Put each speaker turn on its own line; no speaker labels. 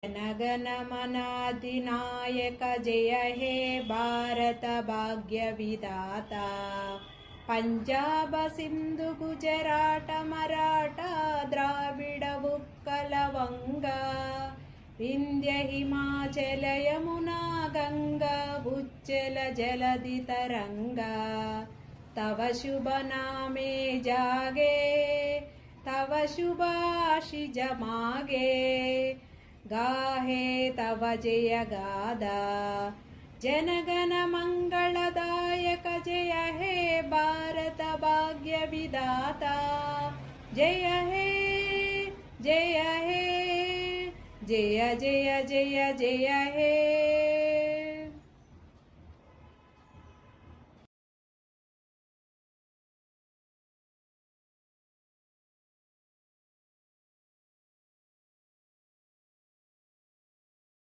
जनगण मनाधिनायक जय हे भारत भाग्य विधाता। पंजाब सिंधु गुजरात मराठा द्राविड उत्कल वंगा विंध्य हिमाचल यमुना गंगा उच्चल जलधि तरंगा। तव शुभ नामे जागे तव शुभ आशीष मागे गाहे तव जय गादा। जनगण मंगलदायक जय हे भारत भाग्य विधाता। जय हे जय हे जय जय जय जय हे।